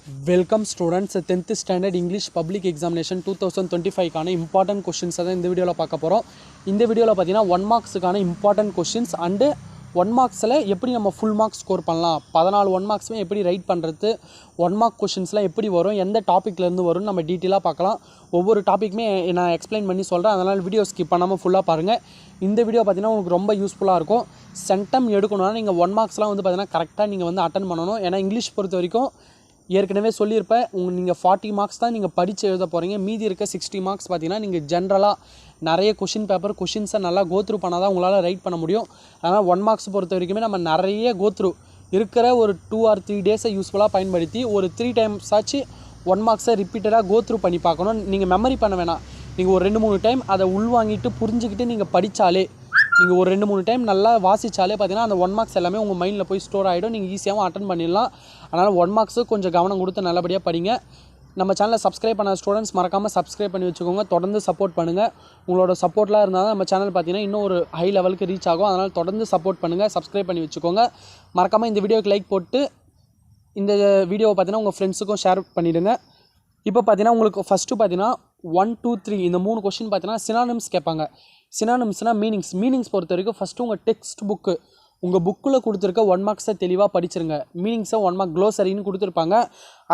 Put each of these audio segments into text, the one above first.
Welcome students, 10th standard English public examination 2025 கான important questions தான் இந்த வீடியோல பார்க்க போறோம். இந்த வீடியோல பாத்தீங்கன்னா 1 marks கான important questions and 1 marksல எப்படி நம்ம full marks ஸ்கோர் பண்ணலாம், 14 1 marksமே எப்படி ரைட் பண்றது, 1 mark questionsலாம் எப்படி வரும், எந்த டாபிக்ல இருந்து வரும் நம்ம டீடைலா பார்க்கலாம். ஒவ்வொரு டாபிக்மே நான் எக்ஸ்பிளைன் பண்ணி சொல்றேன். அதனால வீடியோ ஸ்கிப் பண்ணாம ஃபுல்லா பாருங்க. இந்த வீடியோ பாத்தீங்கன்னா உங்களுக்கு ரொம்ப யூஸ்ஃபுல்லா இருக்கும். சென்டம் எடுக்கணும்னா நீங்க 1 marksலாம் வந்து பாத்தீங்கன்னா கரெக்ட்டா நீங்க வந்து அட்டெண்ட் பண்ணனும். ஏனா இங்கிலீஷ் பொறுத்த வரைக்கும் ஏற்கனவே சொல்லியிருப்பேன், நீங்கள் 40 மார்க்ஸ் தான் நீங்கள் படித்து எழுத போகிறீங்க. மீதி இருக்க 60 மார்க்ஸ் பார்த்தீங்கன்னா நீங்கள் ஜென்ரலாக நிறைய கொஷின்ஸை நல்லா கோத்ரூ பண்ணால் தான் உங்களால் ரைட் பண்ண முடியும். அதனால் 1 மார்க்ஸ் பொறுத்த வரைக்குமே நம்ம நிறைய கோத்ரூ இருக்கிற ஒரு 2 or 3 டேஸை யூஸ்ஃபுல்லாக பயன்படுத்தி ஒரு 3 times ஆச்சு 1 மார்க்ஸை ரிப்பீட்டடாக கோத்ரூ பண்ணி பார்க்கணும். நீங்கள் மெமரி பண்ண வேணாம், நீங்கள் ஒரு 2-3 டைம் அதை உள்வாங்கிட்டு புரிஞ்சுக்கிட்டு நீங்கள் படித்தாலே, நீங்கள் ஒரு 2-3 டைம் நல்லா வாசித்தாலே பார்த்தீங்கன்னா அந்த 1 மார்க்ஸ் எல்லாமே உங்கள் மைண்டில் போய் ஸ்டோர் ஆகிடும். நீங்கள் ஈஸியாகவும் அட்டன் பண்ணிடலாம். அதனால் 1 மார்க்ஸு கொஞ்சம் கவனம் கொடுத்து நல்லபடியாக படிங்க. நம்ம சேனலை சப்ஸ்கிரைப் பண்ண ஸ்டூடெண்ட்ஸ் மறக்காமல் சப்ஸ்கிரைப் பண்ணி வச்சுக்கோங்க. தொடர்ந்து சப்போர்ட் பண்ணுங்கள். உங்களோட சப்போர்ட்லாம் இருந்தால் தான் நம்ம சேனல் பார்த்தீங்கன்னா இன்னும் ஒரு ஹை லெவலுக்கு ரீச் ஆகும். அதனால் தொடர்ந்து சப்போர்ட் பண்ணுங்கள், சப்ஸ்கிரைப் பண்ணி வச்சுக்கோங்க. மறக்காமல் இந்த வீடியோக்கு லைக் போட்டு இந்த வீடியோவை பார்த்தீங்கன்னா உங்கள் ஃப்ரெண்ட்ஸுக்கும் ஷேர் பண்ணிவிடுங்க. இப்போ பார்த்தீங்கன்னா உங்களுக்கு ஃபஸ்ட்டு பார்த்தீங்கன்னா 1, 2, 3 இந்த 3 கொஸ்டின் பார்த்தீங்கன்னா சினானிம்ஸ் கேட்பாங்க. சினானிம்ஸ்னால் மீனிங்ஸ் பொறுத்த வரைக்கும் ஃபஸ்ட்டு உங்கள் டெக்ஸ்ட் புக்கு, உங்கள் புக்கில் கொடுத்துருக்க 1 மார்க்ஸை தெளிவாக படிச்சிருங்க. மீனிங்ஸை 1 மார்க் க்ளோசரின்னு கொடுத்துருப்பாங்க,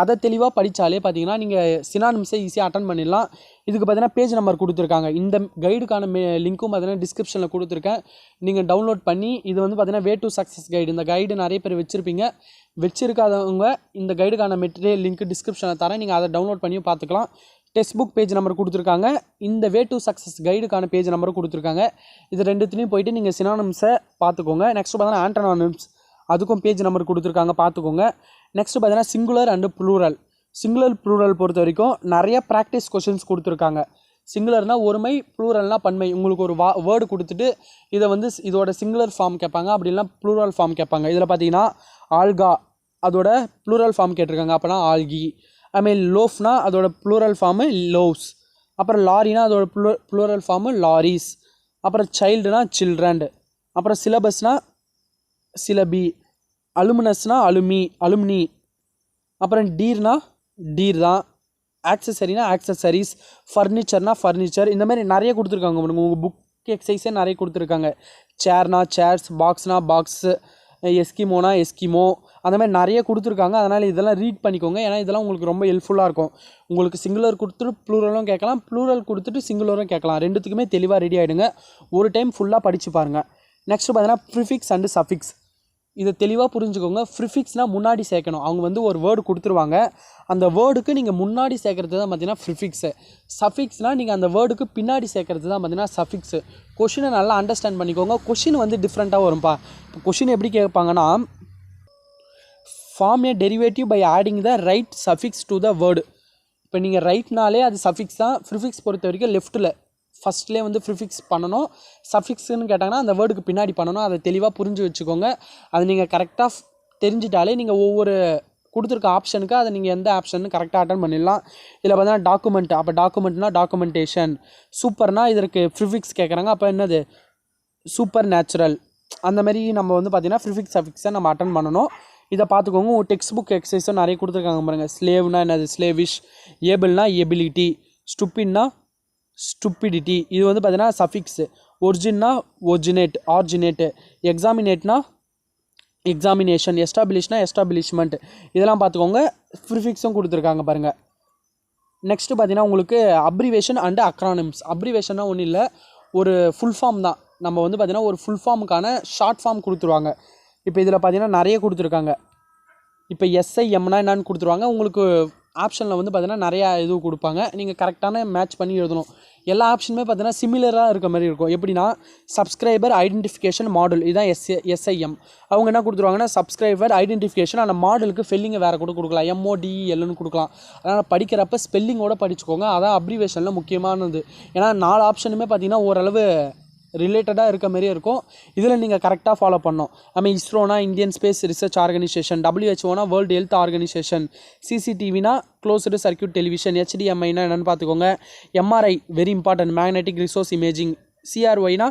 அதை தெளிவாக படித்தாலே பார்த்தீங்கன்னா நீங்கள் சினானிம்ஸை ஈஸியாக அட்டன் பண்ணிடலாம். இதுக்கு பார்த்தீங்கன்னா பேஜ் நம்பர் கொடுத்துருக்காங்க. இந்த கைடுக்கான லிங்க்கும் பார்த்தீங்கன்னா டிஸ்கிரிப்ஷனில் கொடுத்துருக்கேன். நீங்கள் டவுன்லோட் பண்ணி இது வந்து பார்த்தீங்கன்னா வே டு சக்ஸஸ் கைடு. இந்த கைடு நிறைய பேர் வச்சுருக்காதவங்க இந்த கைடுக்கான மெட்டீரியல் லிங்க் டிஸ்கிரிப்ஷனில் தரேன், நீங்கள் அதை டவுன்லோட் பண்ணி பார்த்துக்கலாம். டெக்ஸ்ட் புக் பேஜ் நம்பர் கொடுத்துருக்காங்க, இந்த வே டு சக்ஸஸ் கைடுக்கான பேஜ் நம்பரும் கொடுத்துருக்காங்க. இது ரெண்டுத்துலேயும் போயிட்டு நீங்கள் சினானிம்ஸை பார்த்துக்கோங்க. நெக்ஸ்ட்டு பார்த்தீங்கன்னா ஆண்டனானிம்ஸ், அதுக்கும் பேஜ் நம்பர் கொடுத்துருக்காங்க, பார்த்துக்கோங்க. நெக்ஸ்ட்டு பார்த்தீங்கன்னா singular and plural. Singular plural பொறுத்த வரைக்கும் நிறைய ப்ராக்டிஸ் கொஷின்ஸ் கொடுத்துருக்காங்க. சிங்குலர்னால் ஒருமை, ப்ளூரல்னால் பன்மை. உங்களுக்கு ஒரு வேர்டு கொடுத்துட்டு இதை வந்து இதோட சிங்குலர் ஃபார்ம் கேட்பாங்க, அப்படின்னா ப்ளூரல் ஃபார்ம் கேட்பாங்க. இதில் பார்த்தீங்கன்னா ஆல்கா அதோட ப்ளூரல் ஃபார்ம் கேட்டிருக்காங்க, அப்போனா ஆல்கி. அதுமாதிரி லோஃப்னா அதோட ப்ளூரல் ஃபார்மு லோவ்ஸ். அப்புறம் லாரினா அதோட ப்ளூரல் ஃபார்மு லாரிஸ். அப்புறம் சைல்டுனா சில்ட்ரன். அப்புறம் சிலபஸ்னால் சிலபி. அலுமினஸ்னால் அலுமினி. அப்புறம் டீர்னா டீர் தான். ஆக்சசரினா ஆக்சசரிஸ். ஃபர்னிச்சர்னா ஃபர்னிச்சர். இந்த மாதிரி நிறைய கொடுத்துருக்காங்க. உங்கள் புக் எக்ஸசைஸே நிறைய கொடுத்துருக்காங்க. சேர்னா சேர்ஸ், பாக்ஸ்னா பாக்ஸு, எஸ்கிமோனா எஸ்கிமோ, அந்த மாதிரி நிறைய கொடுத்துருக்காங்க. அதனால் இதெல்லாம் ரீட் பண்ணிக்கோங்க, ஏன்னா இதெல்லாம் உங்களுக்கு ரொம்ப ஹெல்ப்ஃபுல்லாக இருக்கும். உங்களுக்கு சிங்குலர் கொடுத்துட்டு ப்ளூரலும் கேட்கலாம், ப்ளூரல் கொடுத்துட்டு சிங்குலரும் கேட்கலாம். ரெண்டுத்துக்குமே தெளிவாக ரெடி ஆகிடுங்க. ஒரு டைம் ஃபுல்லாக படித்து பாருங்கள். நெக்ஸ்ட்டு பார்த்தீங்கன்னா ப்ரிஃபிக்ஸ் அண்டு சஃபிக்ஸ். இதை தெளிவாக புரிஞ்சுக்கோங்க. ப்ரிஃபிக்ஸ்னால் முன்னாடி சேர்க்கணும். அவங்க வந்து ஒரு வேர்டு கொடுத்துருவாங்க, அந்த வேர்டுக்கு நீங்கள் முன்னாடி சேர்க்கறது தான் பார்த்தீங்கன்னா ப்ரிஃபிக்ஸு. சஃபிக்ஸ்னால் நீங்கள் அந்த வேர்டுக்கு பின்னாடி சேர்க்கறது தான் பார்த்தீங்கன்னா சஃபிக்ஸு. கொஷினை நல்லா அண்டர்ஸ்டாண்ட் பண்ணிக்கோங்க. கொஷின் வந்து டிஃப்ரெண்ட்டாக வரும்ப்பா. இப்போ கொஷின் எப்படி கேட்பாங்கன்னா, form a derivative by adding the right suffix to the word. இப்போ நீங்கள் ரைட்னாலே அது சஃபிக்ஸ் தான். ப்ரிஃபிக்ஸ் பொறுத்த வரைக்கும் லெஃப்ட்டில் ஃபஸ்ட்லேயே வந்து ப்ரிஃபிக்ஸ் பண்ணணும். சஃபிக்ஸ்ன்னு கேட்டாங்கன்னா அந்த வேர்டுக்கு பின்னாடி பண்ணணும். அதை தெளிவாக புரிஞ்சு வச்சுக்கோங்க. அது நீங்கள் கரெக்டாக தெரிஞ்சிட்டாலே நீங்கள் ஒவ்வொரு கொடுத்துருக்க ஆப்ஷனுக்கு அதை நீங்கள் எந்த ஆப்ஷன் கரெக்டாக அட்டன் பண்ணிடலாம். இதில் பார்த்தீங்கன்னா டாக்குமெண்ட், அப்போ டாக்குமெண்ட்னா டாக்குமெண்டேஷன். சூப்பர்னா இதற்கு ப்ரிஃபிக்ஸ் கேட்குறாங்க, அப்போ என்னது சூப்பர் நேச்சுரல். அந்த மாதிரி நம்ம வந்து பார்த்திங்கன்னா ப்ரிஃபிக்ஸ் சஃபிக்ஸை நம்ம அட்டன் பண்ணணும். இதை பார்த்துக்கோங்க. உங்கள் டெக்ஸ்ட் புக் எக்ஸசைஸும் நிறைய கொடுத்துருக்காங்க பாருங்கள். ஸ்லேவ்னா என்னது ஸ்லேவிஷ். ஏபிள்னா எபிலிட்டி. ஸ்டூப்பிட்னா ஸ்டூப்பிடிட்டி. இது வந்து பார்த்தீங்கன்னா சஃபிக்ஸு. ஒரிஜின்னா ஆர்ஜினேட்டு. எக்ஸாமினேட்னா எக்ஸாமினேஷன். எஸ்டாப்ளிஷ்னா எஸ்டாப்ளிஷ்மெண்ட். இதெல்லாம் பார்த்துக்கோங்க. ப்ரிஃபிக்ஸும் கொடுத்துருக்காங்க பாருங்கள். நெக்ஸ்ட்டு பார்த்தீங்கன்னா உங்களுக்கு அப்ரிவேஷன் அண்டு அக்ரானிம்ஸ். அப்ரிவேஷன்னா ஒன்றும் இல்லை, ஒரு ஃபுல் ஃபார்ம் தான். நம்ம வந்து பார்த்திங்கன்னா ஒரு ஃபுல் ஃபார்முக்கான ஷார்ட் ஃபார்ம் கொடுத்துருவாங்க. இப்போ இதில் பார்த்தீங்கன்னா நிறைய கொடுத்துருக்காங்க. இப்போ எஸ்ஐஎம்னா என்னான்னு கொடுத்துருவாங்க. உங்களுக்கு ஆப்ஷனில் வந்து பார்த்தீங்கன்னா நிறையா இது கொடுப்பாங்க. நீங்கள் கரெக்டான மேட்ச் பண்ணி எழுதணும். எல்லா ஆப்ஷனுமே பார்த்தீங்கன்னா சிமிலராக இருக்க மாதிரி இருக்கும். எப்படின்னா சப்ஸ்கிரைபர் ஐடென்டிஃபிகேஷன் மாடல், இதுதான் எஸ்ஐஎம். அவங்க என்ன கொடுத்துருவாங்கன்னா சப்ஸ்கிரைபர் ஐடென்டிஃபிகேஷன், அந்த மாடலுக்கு ஸ்பெல்லிங்கை வேறு கூட கொடுக்கலாம், MODELன்னு கொடுக்கலாம். அதனால் படிக்கிறப்ப ஸ்பெல்லிங்கோடு படிச்சுக்கோங்க. அதான் அப்ரிவேஷனில் முக்கியமானது. ஏன்னா 4 ஆப்ஷனுமே பார்த்தீங்கன்னா ஓரளவு ரிலேட்டடாக இருக்க மாதிரியே இருக்கும். இதில் நீங்கள் கரெக்டாக ஃபாலோ பண்ணணும். நம்ம இஸ்ரோனா Indian space research organisation, WHO world health organisation, CCTVனா க்ளோஸ்டு சர்க்யூட் டெலிவிஷன், HDMIனா என்னென்னு பார்த்துக்கோங்க. MRI very important, magnetic resource imaging. CRYனா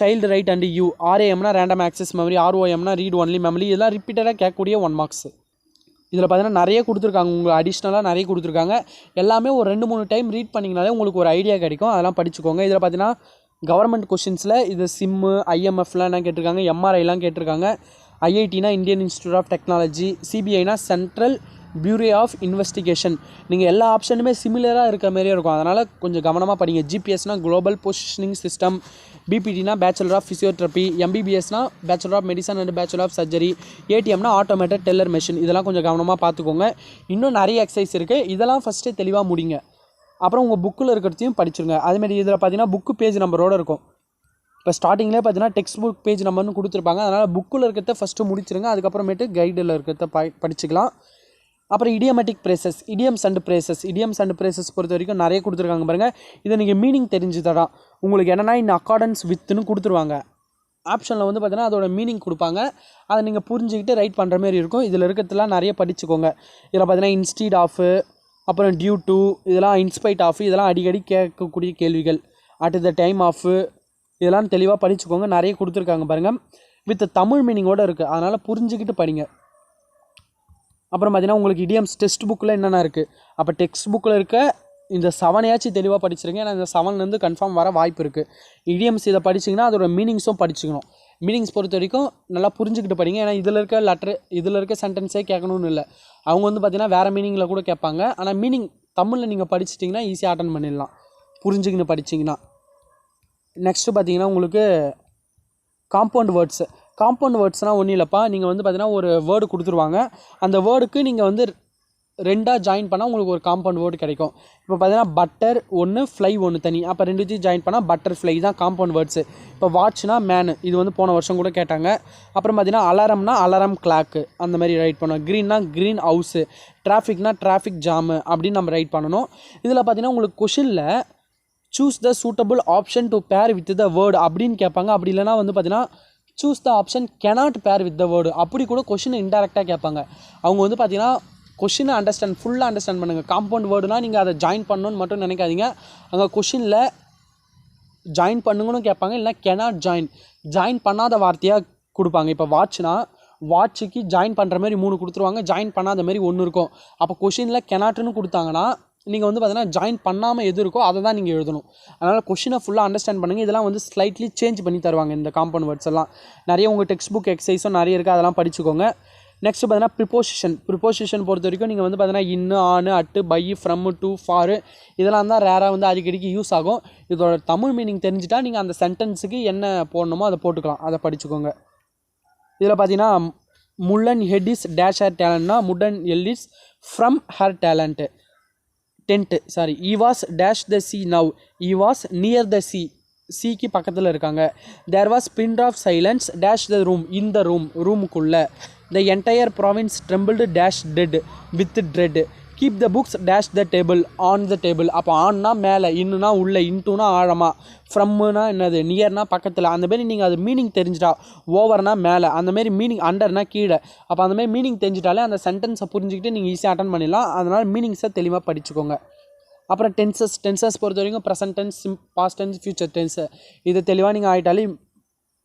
சைல்டு ரைட் அண்ட் யூ. RAMனா ரேண்டம் ஆக்சஸ் மெமரி. ROMனா ரீட் ஒன்லி மெமரி. இதெல்லாம் ரிப்பீட்டடாக கேட்கக்கூடிய 1 மார்க்ஸ். இதில் பார்த்தீங்கன்னா நிறைய கொடுத்துருக்காங்க, உங்களுக்கு அடிஷ்னலாக நிறைய கொடுத்துருக்காங்க. எல்லாமே ஒரு 2-3 டைம் ரீட் பண்ணிங்கனாலே உங்களுக்கு ஒரு ஐடியா கிடைக்கும். அதெல்லாம் படிச்சுக்கோங்க. இதில் பார்த்தீங்கன்னா கவர்மெண்ட் கொஷின்ஸில் இது சிம்மு, ஐஎம்எஃப்லாம் என்ன கேட்டிருக்காங்க, எம்ஆர்ஐலாம் கேட்டிருக்காங்க. ஐஐடினா இந்தியன் இன்ஸ்டியூட் ஆஃப் டெக்னாலஜி, சிபிஐனா சென்ட்ரல் பியூரோ ஆஃப் இன்வெஸ்டிகேஷன். நீங்கள் எல்லா ஆப்ஷனுமே சிமிலராக இருக்கிற மாதிரியே இருக்கும். அதனால் கொஞ்சம் கவனமாக படிங்க. ஜிபிஎஸ்னா குளோபல் பொசிஷனிங் சிஸ்டம், பிபிடினா பேச்சுலர் ஆஃப் ஃபிசியோதெரப்பி, எம்பிபிஎஸ்னா bachelor of medicine and bachelor of surgery, ஏடிஎம்னா ஆட்டோமேட்டட் டெல்லர் மெஷின். இதெல்லாம் கொஞ்சம் கவனமாக பார்த்துக்கோங்க. இன்னும் நிறைய எக்ஸசைஸ் இருக்குது. இதெல்லாம் ஃபஸ்ட்டு தெளிவாக முடிங்க. அப்புறம் உங்கள் புக்கில் இருக்கிறதையும் படிச்சுருங்க. அதேமாதிரி இதில் பார்த்தீங்கன்னா புக்கு பேஜ் நம்பரோடு இருக்கும். இப்போ ஸ்டார்டிங்லேயே பார்த்தீங்கன்னா டெக்ஸ்ட் புக் பேஜ் நம்பர்னு கொடுத்துருப்பாங்க. அதனால் புக்கில் இருக்கிறத ஃபஸ்ட்டு முடிச்சிருங்க. அதுக்கப்புறமேட்டு கைடில் இருக்கிறத படிச்சுக்கலாம். அப்புறம் idiomatic phrases, idioms and phrases பொறுத்த வரைக்கும் நிறைய கொடுத்துருக்காங்க பாருங்கள். இதை நீங்கள் மீனிங் தெரிஞ்சுதான் உங்களுக்கு என்னென்னா இன் அக்கார்டன்ஸ் வித்துன்னு கொடுத்துருவாங்க. ஆப்ஷனில் வந்து பார்த்தீங்கன்னா அதோட மீனிங் கொடுப்பாங்க. அதை நீங்கள் புரிஞ்சுக்கிட்டு ரைட் பண்ணுற மாதிரி இருக்கும். இதில் இருக்கிறதுலாம் நிறைய படிச்சுக்கோங்க. இதில் பார்த்தீங்கன்னா இன்ஸ்டீட் ஆஃபு, அப்புறம் டியூ டு, இதெல்லாம் இன்ஸ்பைட் ஆஃப், இதெல்லாம் அடிக்கடி கேட்கக்கூடிய கேள்விகள். அட் த டைம் ஆஃபு, இதெல்லாம் தெளிவாக படிச்சுக்கோங்க. நிறைய கொடுத்துருக்காங்க பாருங்கள். வித் தமிழ் மீனிங்கோடு இருக்குது. அதனால் புரிஞ்சுக்கிட்டு படிங்க. அப்புறம் பார்த்தீங்கன்னா உங்களுக்கு இடியம்ஸ் டெக்ஸ்ட் புக்கில் என்னென்ன இருக்குது. அப்போ டெக்ஸ்ட் புக்கில் இருக்க இந்த 7 தெளிவாக படிச்சிருங்க. ஏன்னா இந்த 7 கன்ஃபார்ம் வர வாய்ப்பு இருக்குது. இடியம்ஸ் இதை படிச்சிங்கன்னா அதோட மீனிங்ஸும் படிச்சுக்கணும். மீனிங்ஸ் பொறுத்த வரைக்கும் நல்லா புரிஞ்சுக்கிட்டு படிங்க. ஏன்னா இதில் இருக்க லெட்ரு, இதில் இருக்க சென்டென்ஸே கேட்கணும்னு இல்லை. அவங்க வந்து பார்த்திங்கன்னா வேறு மீனிங்கில் கூட கேட்பாங்க. ஆனால் மீனிங் தமிழில் நீங்கள் படிச்சிட்டிங்கன்னா ஈஸியாக அட்டன் பண்ணிடலாம், புரிஞ்சுக்கின்னு படிச்சிங்கன்னா. நெக்ஸ்ட்டு பார்த்தீங்கன்னா உங்களுக்கு காம்பவுண்ட் வேர்ட்ஸ்னால் ஒன்றும் இல்லைப்பா. நீங்கள் வந்து பார்த்தீங்கன்னா ஒரு வேர்டு கொடுத்துருவாங்க. அந்த வேர்டுக்கு நீங்கள் வந்து 2ஆக ஜாயின் பண்ணால் உங்களுக்கு ஒரு காம்பவுண்ட் வேர்டு கிடைக்கும். இப்போ பார்த்தீங்கன்னா பட்டர் ஒன்று, ஃப்ளை ஒன்று தனி. அப்போ 2 ஜாயின் பண்ணால் பட்டர் ஃப்ளை தான் காம்பவுண்ட் வேர்ட்ஸு. இப்போ வாட்ச்னா மேனு, இது வந்து போன வருஷம் கூட கேட்டாங்க. அப்புறம் பார்த்தீங்கன்னா அலாரம்னா அலாரம் கிளாக்கு, அந்த மாதிரி ரைட் பண்ணணும். க்ரீன்னா க்ரீன் ஹவுஸு, டிராஃபிக்னா டிராஃபிக் ஜாமு அப்படின்னு நம்ம ரைட் பண்ணணும். இதில் பார்த்தீங்கன்னா உங்களுக்கு கொஷினில் choose the suitable option to bear with the word அப்படின்னு கேட்பாங்க. அப்படி இல்லைனா வந்து பார்த்தீங்கன்னா choose the option cannot bear with the word அப்படி கூட கொஷினை இன்டெரக்டாக கேட்பாங்க. அவங்க வந்து பார்த்தீங்கன்னா கொஷினை ஃபுல்லாக அண்டர்ஸ்டாண்ட் பண்ணுங்கள். காம்பவுண்ட் வேர்டுனா நீங்கள் அதை ஜாயின் பண்ணணுன்னு மட்டும் நினைக்காதீங்க. அங்கே கொஷினில் ஜாயின் பண்ணுங்கன்னு கேட்பாங்க. இல்லைனா cannot ஜாயின் பண்ணாத வார்த்தையாக கொடுப்பாங்க. இப்போ வாட்சுக்கு ஜாயின் பண்ணுற மாதிரி 3 கொடுத்துருவாங்க, ஜாயின் பண்ணாத மாதிரி 1 இருக்கும். அப்போ கொஷினில் cannotன்னு கொடுத்தாங்கன்னா நீங்கள் வந்து பார்த்தீங்கன்னா ஜாயின் பண்ணாமல் எது இருக்கோ அதை தான் நீங்கள் எழுதணும். அதனால் கொஷினை ஃபுல்லாக அண்டர்ஸ்டாண்ட் பண்ணுங்கள். இதெல்லாம் வந்து ஸ்லைட்லி சேஞ்ச் பண்ணி தருவாங்க இந்த காம்பவுண்ட் வேர்ட்ஸ் எல்லாம். நிறைய உங்கள் டெக்ஸ்ட் புக் எக்ஸசைஸும் நிறைய இருக்குது, அதெல்லாம் படிச்சுக்கோங்க. நெக்ஸ்ட் பார்த்தீங்கன்னா ப்ரிப்போசிஷன் பொறுத்த வரைக்கும் நீங்கள் வந்து பார்த்தீங்கன்னா in, on, at, by, from, to, for இதெல்லாம் தான் ரேராக வந்து அடிக்கடிக்கு யூஸ் ஆகும். இதோட தமிழ் மீனிங் தெரிஞ்சுட்டா நீங்கள் அந்த சென்டென்ஸுக்கு என்ன போடணுமோ அதை போட்டுக்கலாம். அதை படிச்சுக்கோங்க. இதில் பார்த்தீங்கன்னா முல்லன் ஹெட் இஸ் டேஷ் ஹேர் டேலண்ட்னா முடன் எல் is from hair talent. He was dash the sea now, he was near the sea, சிக்கு பக்கத்தில் இருக்காங்க. There was pin of silence dash the room, இந்த ரூமுக்குள்ளே. The entire province trembled dash dead with dread. Keep the books dash the table on the table. அப்போ ஆன்னா மேலே, இன்னுனா உள்ளே, இன்ட்டுனா ஆழமாக, ஃப்ரம்முனா என்னது நியர்னா பக்கத்தில். அந்தமாரி நீங்கள் அது மீனிங் தெரிஞ்சிட்டா, ஓவர்னா மேலே, அந்தமாரி மீனிங் அண்டர்னா கீழே. அப்போ அந்தமாரி மீனிங் தெரிஞ்சிட்டாலே அந்த சென்டென்ஸை புரிஞ்சுக்கிட்டு நீங்கள் ஈஸியாக அட்டன் பண்ணிடலாம். அதனால் மீனிங்ஸை தெளிவாக படிச்சுக்கோங்க. அப்புறம் டென்சஸ் பொறுத்த வரைக்கும் present tense, past tense, future tense இது தெளிவாக நீங்கள் ஆகிட்டாலே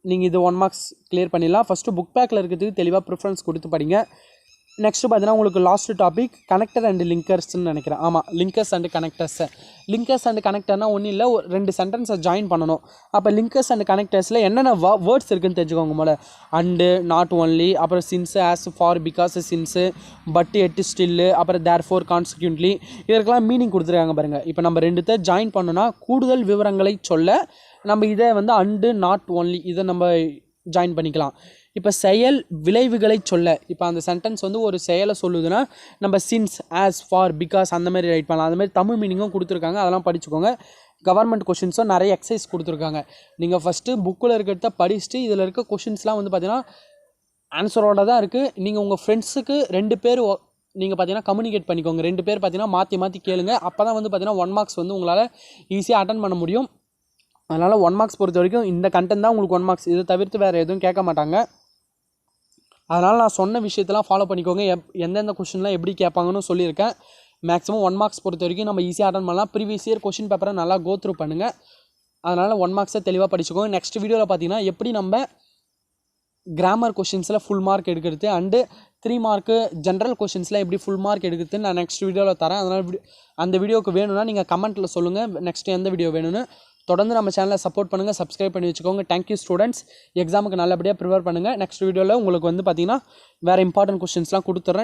நீங்கள் இது 1 மார்க்ஸ் கிளியர் பண்ணிடலாம். ஃபஸ்ட்டு புக் பேக்கில் இருக்கிறதுக்கு தெளிவாக ப்ரிஃபரன்ஸ் கொடுத்து படிங்க. நெக்ஸ்ட்டு பார்த்தீங்கன்னா உங்களுக்கு லாஸ்ட் டாபிக் கனெக்டர் அண்ட் லிங்கர்ஸ்ன்னு நினைக்கிறேன். ஆமாம், லிங்கர்ஸ் அண்ட் கனெக்டர்னா ஒன்றும் இல்லை, 2 சென்டென்ஸை ஜாயின் பண்ணணும். அப்போ லிங்கர்ஸ் அண்ட் கனெக்டர்ஸில் என்னென்ன வேர்ட்ஸ் இருக்குதுன்னு தெரிஞ்சுக்கோங்க. போல அண்டு, நாட் ஒன்லி, அப்புறம் since, as, for, because, since, but, எட்டு, ஸ்டில்லு, அப்புறம் தேர் ஃபோர், கான்சிக்யூன்ட்லி இதற்கெல்லாம் மீனிங் கொடுத்துருக்காங்க பாருங்கள். இப்போ நம்ம 2 ஜாயின் பண்ணோன்னா கூடுதல் விவரங்களை சொல்ல நம்ம இதை வந்து அண்டு, நாட் ஒன்லி இதை நம்ம ஜாயின் பண்ணிக்கலாம். இப்போ செயல் விளைவுகளை சொல்ல, இப்போ அந்த சென்டென்ஸ் வந்து ஒரு செயலை சொல்லுதுன்னா நம்ம சின்ஸ், ஆஸ், ஃபார், பிகாஸ் அந்த மாதிரி ரைட் பண்ணலாம். அந்த மாதிரி தமிழ் மீனிங்கும் கொடுத்துருக்காங்க, அதெல்லாம் படிச்சுக்கோங்க. கவர்மெண்ட் கொஷின்ஸும் நிறைய எக்ஸசைஸ் கொடுத்துருக்காங்க. நீங்கள் ஃபஸ்ட்டு புக்கில் இருக்கிறத படிச்சுட்டு இதில் இருக்க கொஷின்ஸ்லாம் வந்து பார்த்தீங்கன்னா ஆன்சரோட தான் இருக்குது. நீங்கள் உங்கள் ஃப்ரெண்ட்ஸுக்கு 2 பேர் நீங்கள் பார்த்தீங்கன்னா கம்யூனிகேட் பண்ணிக்கோங்க. 2 பேர் பார்த்தீங்கன்னா மாற்றி கேளுங்க. அப்போ தான் வந்து பார்த்தீங்கன்னா 1 மார்க்ஸ் வந்து உங்களால் ஈஸியாக அட்டன் பண்ண முடியும். அதனால் 1 மார்க்ஸ் பொறுத்த வரைக்கும் இந்த கண்டென்ட் தான் உங்களுக்கு 1 மார்க்ஸ். இதை தவிர்த்து வேறு எதுவும் கேட்க மாட்டாங்க. அதனால் நான் சொன்ன விஷயத்தெல்லாம் ஃபாலோ பண்ணிக்கோங்க. எந்தெந்த கொஷின்லாம் எப்படி கேட்பாங்கன்னு சொல்லியிருக்கேன். மேக்ஸிமம் 1 மார்க்ஸ் பொறுத்த வரைக்கும் நம்ம ஈஸியாக அட்டன் பண்ணலாம். ப்ரீவியஸ் இயர் கொஷின் பேப்பரை நல்லா கோ த்ரூ பண்ணுங்கள். அதனால் 1 மார்க்ஸை தெளிவாக படிச்சுக்கோங்க. நெக்ஸ்ட் வீடியோவில் பார்த்தீங்கன்னா எப்படி நம்ம கிராமர் கொஷின்ஸில் ஃபுல் மார்க் எடுக்கிறது அண்டு 3 மார்க்கு ஜென்ரல் கொஷின்ஸில் எப்படி ஃபுல் மார்க் எடுக்குதுன்னு நான் நெக்ஸ்ட் வீடியோவில் தரேன். அதனால் அந்த வீடியோக்கு வேணும்னா நீங்கள் கமெண்ட்டில் சொல்லுங்கள் நெக்ஸ்ட் எந்த வீடியோ வேணும்னு. தொடர்ந்து நம்ம சேனலை சப்போர்ட் பண்ணுங்கள், சப்ஸ்கிரைப் பண்ணி வச்சுக்கோங்க. Thank you students. எக்ஸாமுக்கு நல்லபடியாக ப்ரிப்பேர் பண்ணுங்கள். நெக்ஸ்ட் வீடியோவில் உங்களுக்கு வந்து பார்த்திங்கன்னா வேறு இம்பார்ட்டன்ட் கொஷின்ஸ்லாம் கொடுத்துட்றேன்.